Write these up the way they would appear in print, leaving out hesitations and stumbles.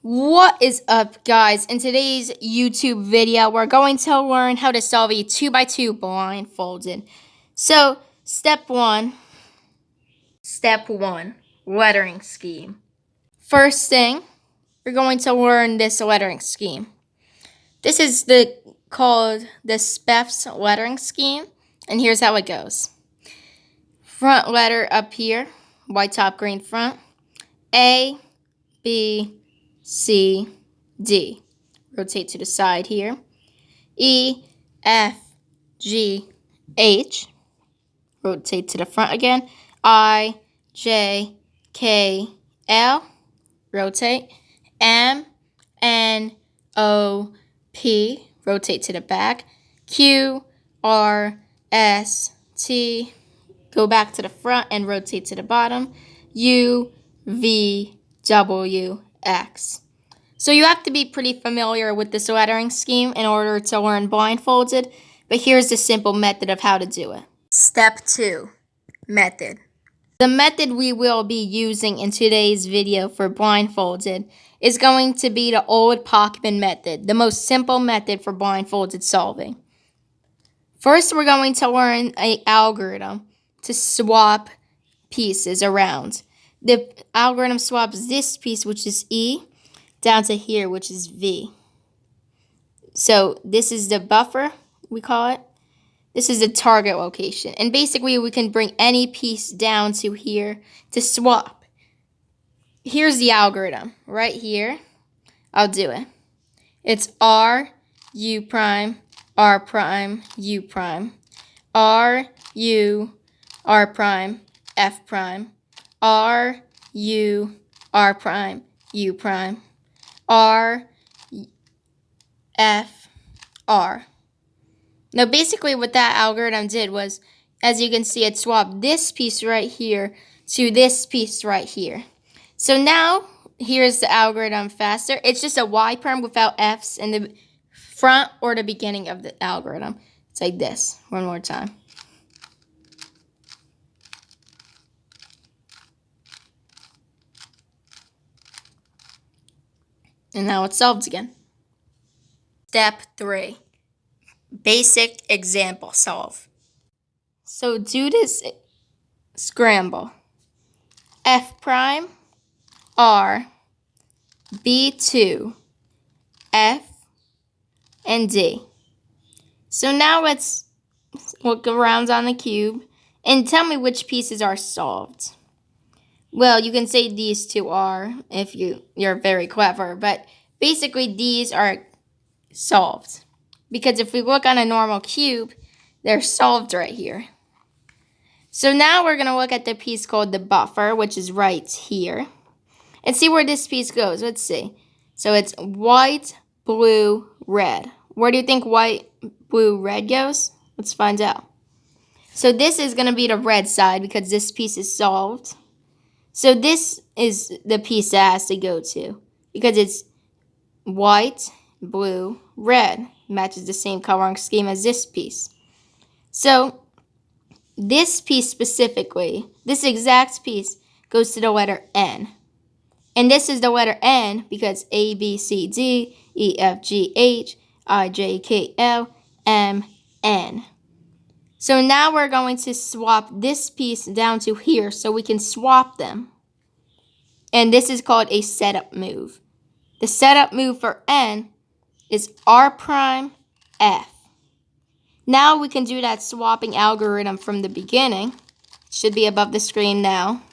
What is up, guys? In today's YouTube video, we're going to learn how to solve a 2x2 blindfolded. So, step one, lettering scheme. First thing, we're going to learn this lettering scheme. This is called the Spef's lettering scheme, and here's how it goes. Front letter up here, white top, green front, A, B, C, D. Rotate to the side here. E, F, G, H. Rotate to the front again. I, J, K, L. Rotate. M, N, O, P. Rotate to the back. Q, R, S, T. Go back to the front and rotate to the bottom. U, V, W, X. So you have to be pretty familiar with this lettering scheme in order to learn blindfolded, but here's the simple method of how to do it. Step 2, method. The method we will be using in today's video for blindfolded is going to be the old Pachman method, the most simple method for blindfolded solving. First, we're going to learn an algorithm to swap pieces around. The algorithm swaps this piece, which is E, down to here, which is V. So this is the buffer, we call it. This is the target location. And basically, we can bring any piece down to here to swap. Here's the algorithm right here. I'll do it. It's R, U prime, R prime, U prime, R, U, R prime, F prime, R, U, R prime, U prime, R, F, R. Now, basically what that algorithm did was, as you can see, it swapped this piece right here to this piece right here. So now, here's the algorithm faster. It's just a Y prime without F's in the front or the beginning of the algorithm. It's like this. One more time. And now it's solved again. Step 3, basic example solve. So do this scramble. F prime, R, B2, F, and D. So now let's look around on the cube and tell me which pieces are solved. Well, you can say these two are if you're very clever, but basically these are solved. Because if we look on a normal cube, they're solved right here. So now we're going to look at the piece called the buffer, which is right here, and see where this piece goes. Let's see. So it's white, blue, red. Where do you think white, blue, red goes? Let's find out. So this is going to be the red side because this piece is solved. So this is the piece that has to go to because it's white, blue, red. Matches the same coloring scheme as this piece. So this piece specifically, this exact piece, goes to the letter N. And this is the letter N because A, B, C, D, E, F, G, H, I, J, K, L, M, N. So now we're going to swap this piece down to here so we can swap them. And this is called a setup move. The setup move for N is R prime, F. Now we can do that swapping algorithm from the beginning. It should be above the screen now.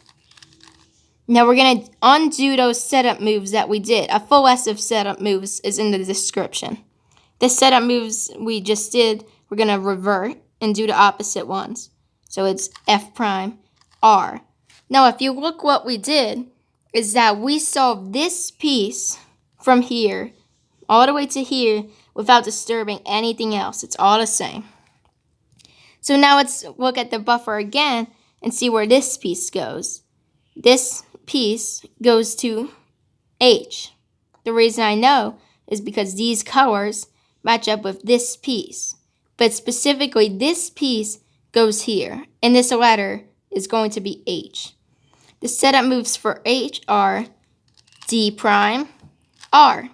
Now we're going to undo those setup moves that we did. A full list of setup moves is in the description. The setup moves we just did, we're going to revert and do the opposite ones. So it's F prime, R. Now if you look what we did is that we solved this piece from here all the way to here without disturbing anything else. It's all the same. So now let's look at the buffer again and see where this piece goes. This piece goes to H. The reason I know is because these colors match up with this piece. But specifically, this piece goes here, and this letter is going to be H. The setup moves for H are D prime, R.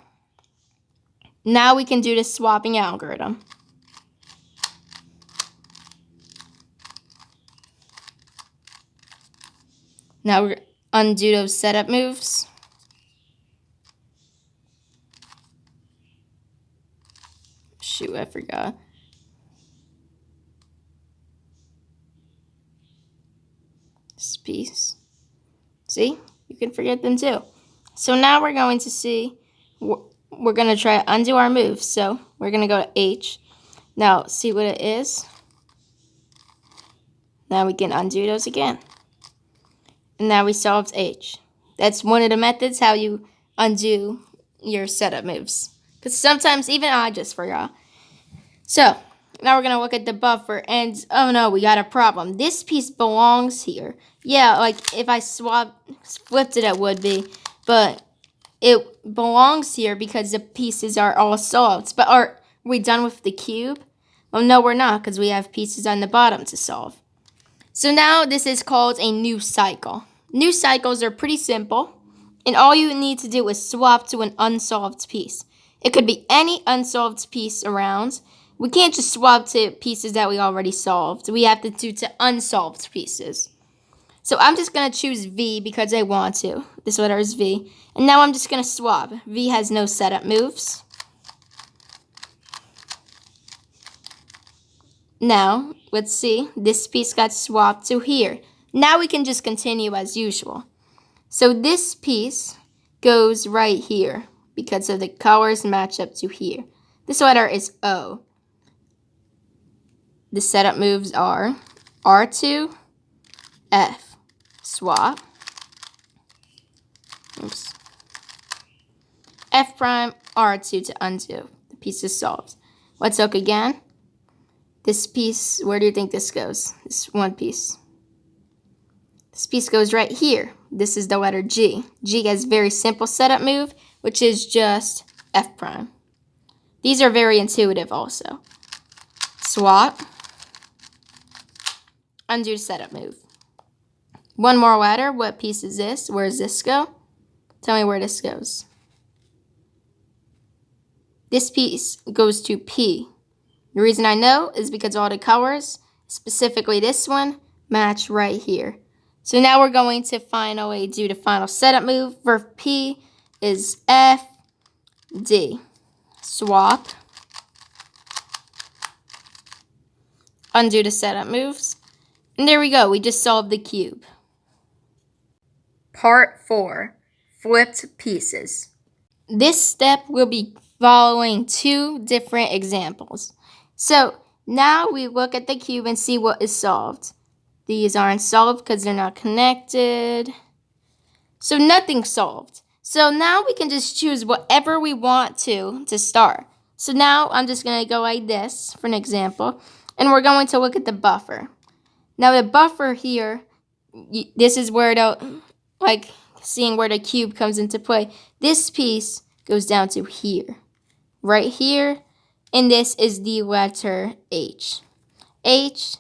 Now we can do the swapping algorithm. Now we're undo those setup moves. Shoot, I forgot. This piece. See? You can forget them too. So now we're going to see, we're going to try to undo our moves. So we're going to go to H. Now, see what it is? Now we can undo those again. And now we solved H. That's one of the methods how you undo your setup moves. Because sometimes even I just forgot. So, now we're going to look at the buffer. And, oh no, we got a problem. This piece belongs here. Yeah, like if I flipped it, it would be. But it belongs here because the pieces are all solved. But are we done with the cube? Well, no, we're not because we have pieces on the bottom to solve. So now this is called a new cycle. New cycles are pretty simple. And all you need to do is swap to an unsolved piece. It could be any unsolved piece around. We can't just swap to pieces that we already solved. We have to do to unsolved pieces. So I'm just going to choose V because I want to. This letter is V. And now I'm just going to swap. V has no setup moves. Now, let's see. This piece got swapped to here. Now we can just continue as usual. So this piece goes right here because of the colors match up to here. This letter is O. The setup moves are R2, F, swap. Oops. F prime, R2 to undo. The piece is solved. Let's look again. This piece, where do you think this goes? This one piece. This piece goes right here. This is the letter G. G has a very simple setup move, which is just F prime. These are very intuitive also. Swap. Undo the setup move. One more letter. What piece is this? Where does this go? Tell me where this goes. This piece goes to P. The reason I know is because all the colors, specifically this one, match right here. So now we're going to finally do the final setup move. For P is F, D. Swap. Undo the setup moves. And there we go. We just solved the cube. Part 4. Flipped pieces. This step will be following 2 different examples. So now we look at the cube and see what is solved. These aren't solved because they're not connected. So nothing's solved. So now we can just choose whatever we want to start. So now I'm just going to go like this for an example. And we're going to look at the buffer. Now the buffer here, this is where seeing where the cube comes into play. This piece goes down to here. Right here. And this is the letter H. H,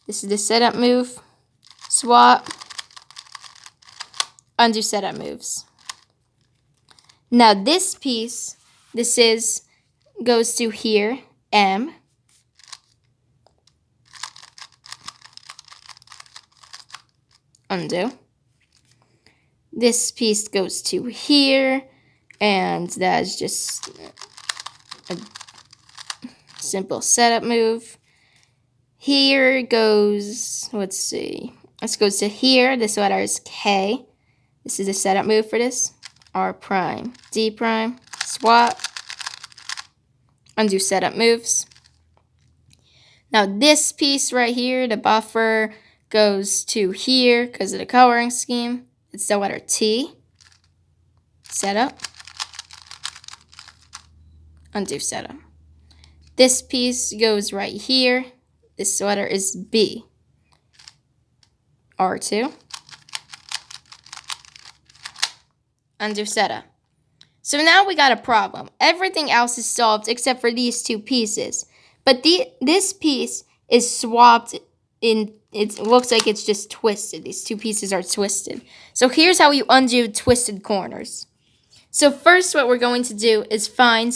this is the setup move. Swap. Undo setup moves. Now this piece, goes to here. M. Undo. This piece goes to here, and that's just a simple setup move. Here goes, let's see, this goes to here. This letter is K. This is a setup move for this. R prime, D prime, swap, undo setup moves. Now this piece right here, the buffer, goes to here because of the coloring scheme. It's the letter T. Setup. Undo setup. This piece goes right here. This letter is B. R2. Undo setup. So now we got a problem. Everything else is solved except for these 2 pieces. But this piece is swapped in. It looks like it's just twisted. These 2 pieces are twisted. So here's how you undo twisted corners. So first what we're going to do is find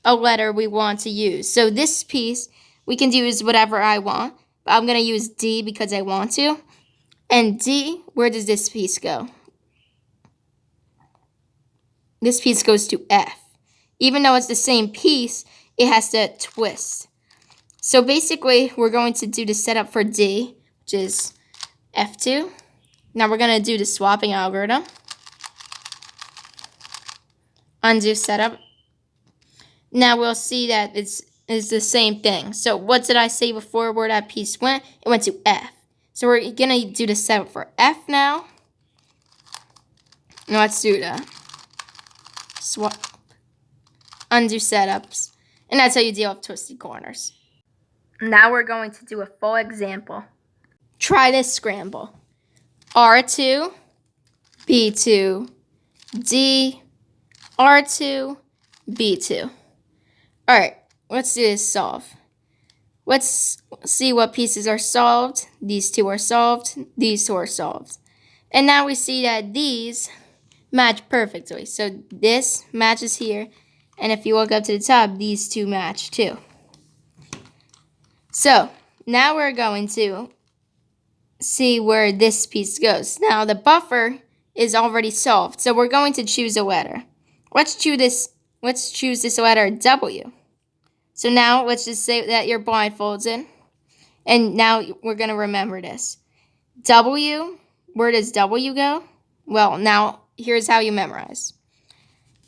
a letter we want to use. So this piece, we can use whatever I want. But I'm going to use D because I want to. And D, where does this piece go? This piece goes to F. Even though it's the same piece, it has to twist. So basically, we're going to do the setup for D, which is F2. Now we're going to do the swapping algorithm. Undo setup. Now we'll see that it's the same thing. So what did I say before where that piece went? It went to F. So we're going to do the setup for F now. Now let's do the swap. Undo setups. And that's how you deal with twisted corners. Now we're going to do a full example. Try this scramble. R2, B2, D, R2, B2. All right, let's do this solve. Let's see what pieces are solved. These two are solved. These two are solved. And now we see that these match perfectly. So this matches here. And if you look up to the top, these two match too. So now we're going to see where this piece goes. Now the buffer is already solved. So we're going to choose a letter. Let's choose this letter W. So now let's just say that you're blindfolded. And now we're going to remember this. W, where does W go? Well, now here's how you memorize.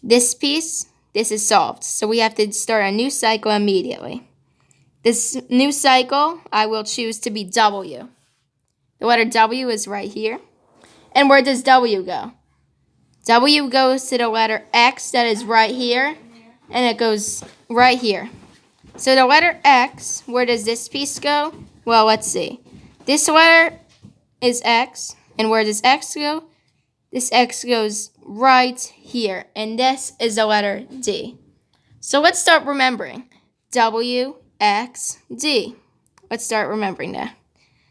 This piece, this is solved. So we have to start a new cycle immediately. This new cycle, I will choose to be W. The letter W is right here. And where does W go? W goes to the letter X that is right here. And it goes right here. So the letter X, where does this piece go? Well, let's see. This letter is X. And where does X go? This X goes right here. And this is the letter D. So let's start remembering. W, X, D. Let's start remembering that.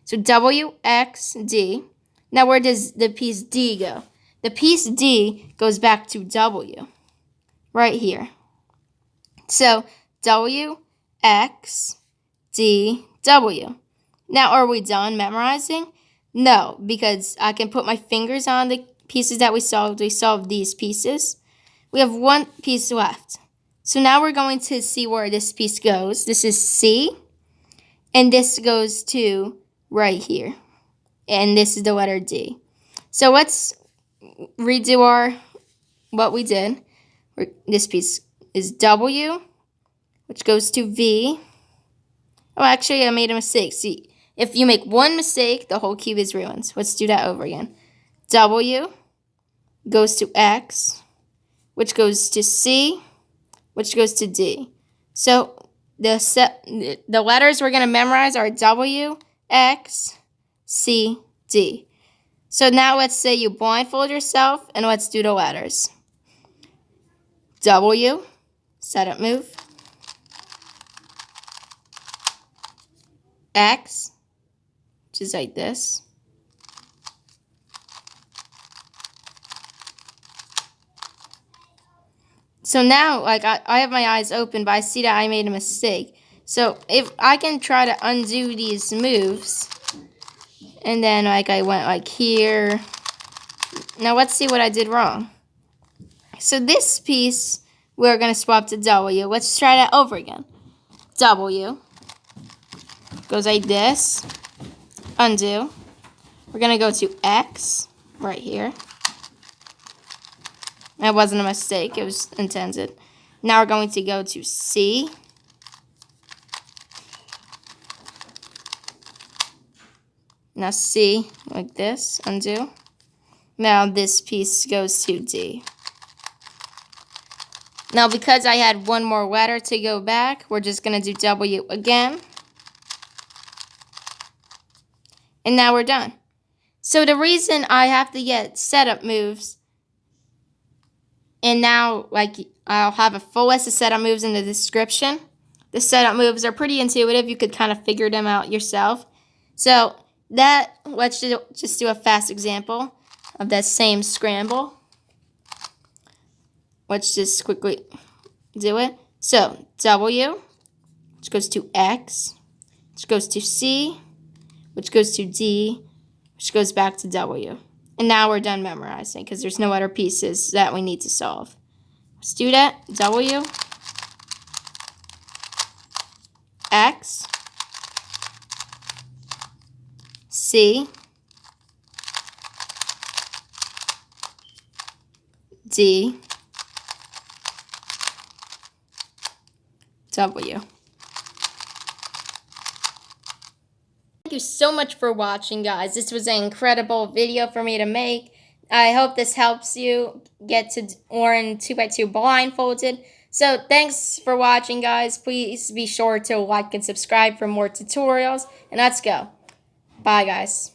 So W, X, D. Now where does the piece D go? The piece D goes back to W. Right here. So W, X, D, W. Now are we done memorizing? No, because I can put my fingers on the pieces that we solved. We solved these pieces. We have one piece left. So now we're going to see where this piece goes. This is C. And this goes to right here. And this is the letter D. So let's redo what we did. This piece is W, which goes to V. Oh, actually, I made a mistake. See, if you make one mistake, the whole cube is ruined. Let's do that over again. W goes to X, which goes to C, which goes to D. So the letters we're going to memorize are W, X, C, D. So now let's say you blindfold yourself and let's do the letters. W, setup move. X, which is like this. So now, like, I have my eyes open, but I see that I made a mistake. So if I can try to undo these moves, and then, like, I went, like, here. Now let's see what I did wrong. So this piece, we're going to swap to W. Let's try that over again. W goes like this. Undo. We're going to go to X right here. That wasn't a mistake. It was intended. Now we're going to go to C. Now C, like this. Undo. Now this piece goes to D. Now because I had one more letter to go back, we're just going to do W again. And now we're done. So the reason I have to get setup moves, and now, like, I'll have a full list of setup moves in the description. The setup moves are pretty intuitive. You could kind of figure them out yourself. So let's just do a fast example of that same scramble. let's just quickly do it. So W, which goes to X, which goes to C, which goes to D, which goes back to W. And now we're done memorizing because there's no other pieces that we need to solve. Let's do that. W, X, C, D, W. Thank you so much for watching, guys. This was an incredible video for me to make. I hope this helps you get to learn 2x2 blindfolded. So thanks for watching, guys. Please be sure to like and subscribe for more tutorials. And let's go. Bye, guys.